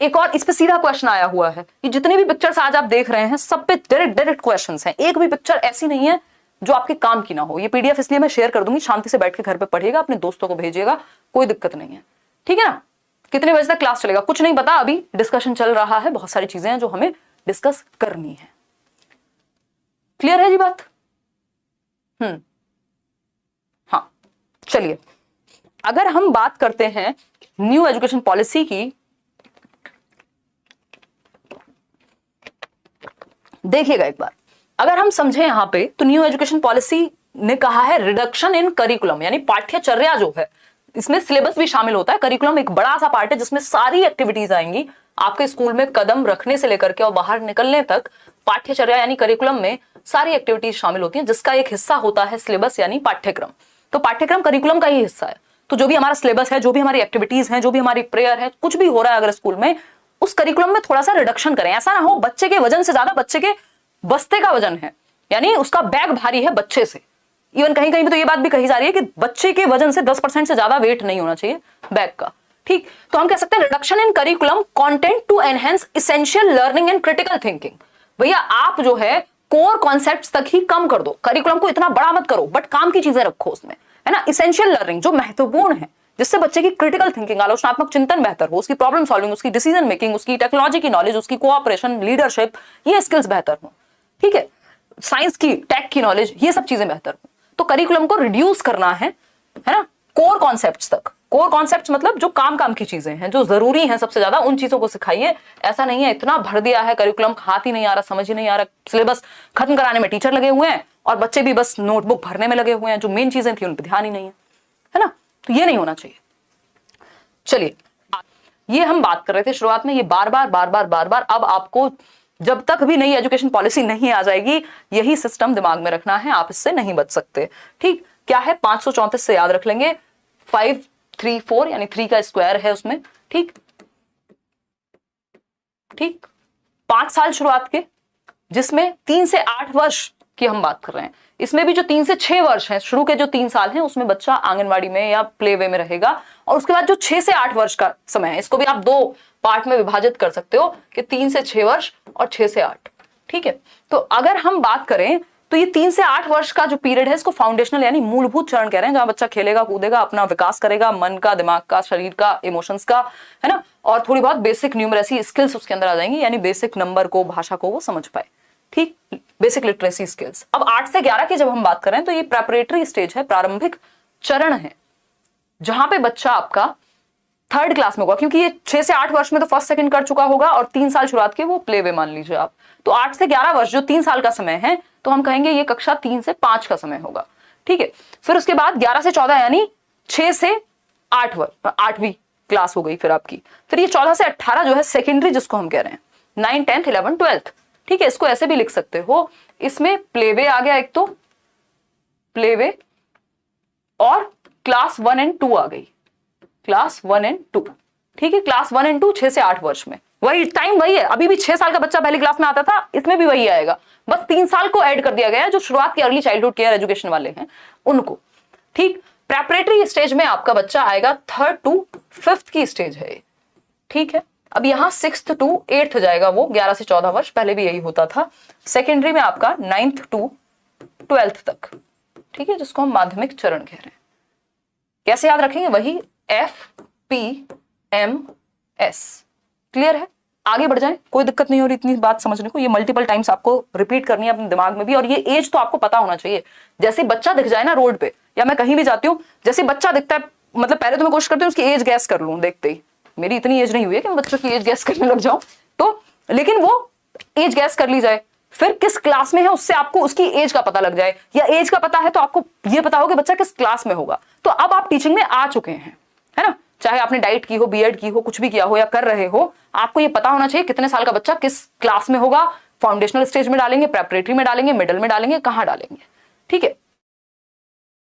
एक और इस पे सीधा क्वेश्चन आया हुआ है, ये जितने भी पिक्चर्स आज आप देख रहे हैं सब पे डायरेक्ट क्वेश्चंस हैं, एक भी पिक्चर ऐसी नहीं है जो आपके काम की ना हो। ये पीडीएफ इसलिए मैं शेयर कर दूंगी, शांति से बैठ के घर पे पढ़िएगा, अपने दोस्तों को भेजिएगा, कोई दिक्कत नहीं है, ठीक है ना। कितने बजे तक क्लास चलेगा कुछ नहीं पता, अभी डिस्कशन चल रहा है, बहुत सारी चीजें हैं जो हमें डिस्कस करनी है। क्लियर है जी बात? हाँ चलिए, अगर हम बात करते हैं न्यू एजुकेशन पॉलिसी की, देखिएगा एक बार, अगर हम समझे यहां पे तो न्यू एजुकेशन पॉलिसी ने कहा है रिडक्शन इन करिकुलम, यानी पाठ्यचर्या जो है, इसमें सिलेबस भी शामिल होता है। करिकुलम एक बड़ा सा पार्ट है जिसमें सारी एक्टिविटीज आएंगी, आपके स्कूल में कदम रखने से लेकर के और बाहर निकलने तक पाठ्यचर्या यानी करिकुलम में सारी एक्टिविटीज शामिल होती हैं, जिसका एक हिस्सा होता है सिलेबस यानी पाठ्यक्रम। तो पाठ्यक्रम करिकुलम का ही हिस्सा है। तो जो भी हमारा सिलेबस है, जो भी हमारी एक्टिविटीज हैं, जो भी हमारी प्रेयर है, कुछ भी हो रहा है अगर स्कूल में, उस करिकुलम में थोड़ा सा रिडक्शन करें। ऐसा ना हो बच्चे के वजन से ज्यादा बच्चे के बस्ते का वजन है, यानी उसका बैग भारी है बच्चे से। इवन कहीं कहीं भी तो ये बात भी कही जा रही है कि बच्चे के वजन से 10% से ज्यादा वेट नहीं होना चाहिए बैग का, ठीक। तो हम कह सकते हैं reduction in curriculum content to enhance essential learning and critical thinking. भैया आप जो है कोर कॉन्सेप्ट्स तक ही कम कर दो, करिकुलम को इतना बड़ा मत करो, बट काम की चीजें रखो उसमें, है ना। एसेंशियल लर्निंग जो महत्वपूर्ण है, जिससे बच्चे की क्रिटिकल थिंकिंग, आलोचनात्मक चिंतन बेहतर हो, उसकी प्रॉब्लम सॉल्विंग, उसकी डिसीजन मेकिंग, उसकी टेक्नोलॉजी की नॉलेज, उसकी कोऑपरेशन, लीडरशिप, ये स्किल्स बेहतर हो, ठीक है। साइंस की, टेक की नॉलेज, ये सब चीजें बेहतर हो। तो करिकुलम को रिड्यूस करना है ना, कोर कॉन्सेप्ट्स तक। कोर कॉन्सेप्ट्स मतलब जो काम की चीजें हैं, जो जरूरी हैं सबसे ज्यादा, उन चीजों को सिखाइए। ऐसा नहीं है इतना भर दिया है करिकुलम, हाथ ही नहीं आ रहा, समझ ही नहीं आ रहा, सिलेबस खत्म कराने में टीचर लगे हुए हैं और बच्चे भी बस नोटबुक भरने में लगे हुए हैं, जो मेन चीजें थी उन पर ध्यान ही नहीं है ना। तो ये नहीं होना चाहिए। चलिए, ये हम बात कर रहे थे शुरुआत में, ये बार बार अब आपको जब तक भी नई एजुकेशन पॉलिसी नहीं आ जाएगी यही सिस्टम दिमाग में रखना है, आप इससे नहीं बच सकते, ठीक। क्या है 534 से याद रख लेंगे, 534 यानी 3 का स्क्वायर है उसमें, ठीक। 5 साल शुरुआत के, जिसमें 3 से 8 वर्ष की हम बात कर रहे हैं। इसमें भी जो 3 से 6 वर्ष हैं, शुरू के जो 3 साल हैं, उसमें बच्चा आंगनवाड़ी में या प्ले वे में रहेगा, और उसके बाद जो 6 से 8 वर्ष का समय है, इसको भी आप 2 पार्ट में विभाजित कर सकते हो कि 3 से 6 वर्ष और 6 से 8, ठीक है। तो अगर हम बात करें तो ये 3 से 8 वर्ष का जो पीरियड है, इसको फाउंडेशनल यानी मूलभूत चरण कह रहे हैं, जहां बच्चा खेलेगा कूदेगा, अपना विकास करेगा, मन का, दिमाग का, शरीर का, इमोशंस का, है ना, और थोड़ी बहुत बेसिक न्यूमरेसी स्किल्स उसके अंदर आ जाएंगी, यानी बेसिक नंबर को, भाषा को वो समझ पाए, ठीक, बेसिक लिटरेसी स्किल्स। अब 8 से 11 की जब हम बात करें तो ये प्रेपरेटरी स्टेज है, प्रारंभिक चरण है, जहां पे बच्चा आपका 3rd क्लास में होगा, क्योंकि ये 6 से 8 वर्ष में तो 1st 2nd कर चुका होगा, और 3 साल शुरुआत के वो प्ले वे मान लीजिए आप। तो 8 से 11 वर्ष जो 3 साल का समय है, तो हम कहेंगे ये कक्षा 3 से 5 का समय होगा, ठीक है। फिर उसके बाद 11 से 14 यानी 6 से 8 वर्ष, 8वीं क्लास हो गई फिर आपकी। फिर ये 14 से 18 जो है सेकेंडरी, जिसको हम कह रहे हैं 9, 10, 11, 12, ठीक है। इसको ऐसे भी लिख सकते हो, इसमें प्ले वे आ गया एक, तो प्ले वे और क्लास 1 और 2 आ गई, क्लास 1 और 2, ठीक है। क्लास 1 और 2 6 से 8 वर्ष में, वही टाइम वही है, अभी भी 6 साल का बच्चा पहली क्लास में आता था, इसमें भी वही आएगा, बस 3 साल को ऐड कर दिया गया है, जो शुरुआत के अर्ली चाइल्डहुड केयर एजुकेशन वाले हैं उनको, ठीक। प्रेपरेटरी स्टेज में आपका बच्चा आएगा 3rd to 5th की स्टेज है, ठीक है। अब यहां 6th to 8th जाएगा वो, 11 से 14 वर्ष, पहले भी यही होता था। सेकेंडरी में आपका 9th to 12th तक, ठीक है, जिसको हम माध्यमिक चरण कह रहे हैं। कैसे याद रखेंगे, वही FPMS, क्लियर है। आगे बढ़ जाएं, कोई दिक्कत नहीं हो रही इतनी बात समझने को, ये मल्टीपल टाइम्स आपको रिपीट करनी है अपने दिमाग में भी, और ये एज तो आपको पता होना चाहिए। जैसे बच्चा दिख जाए ना रोड पे, या मैं कहीं भी जाती हूँ, जैसे बच्चा दिखता है, मतलब पहले तो मैं कोशिश करती हूँ उसकी एज गैस कर लूं देखते ही, मेरी इतनी एज नहीं हुई है कि मैं बच्चों की एज गैस करने लग जाऊं, तो लेकिन वो एज गैस कर ली जाए, फिर किस क्लास में है उससे आपको उसकी एज का पता लग जाए, या एज का पता है तो आपको ये पता हो कि बच्चा किस क्लास में होगा। तो अब आप टीचिंग में आ चुके हैं, है ना, चाहे आपने डाइट की हो, बीएड की हो, कुछ भी किया हो या कर रहे हो, आपको ये पता होना चाहिए कितने साल का बच्चा किस क्लास में होगा। फाउंडेशनल स्टेज में डालेंगे, प्रेपरेटरी में डालेंगे, मिडिल में डालेंगे, कहां डालेंगे, ठीक है।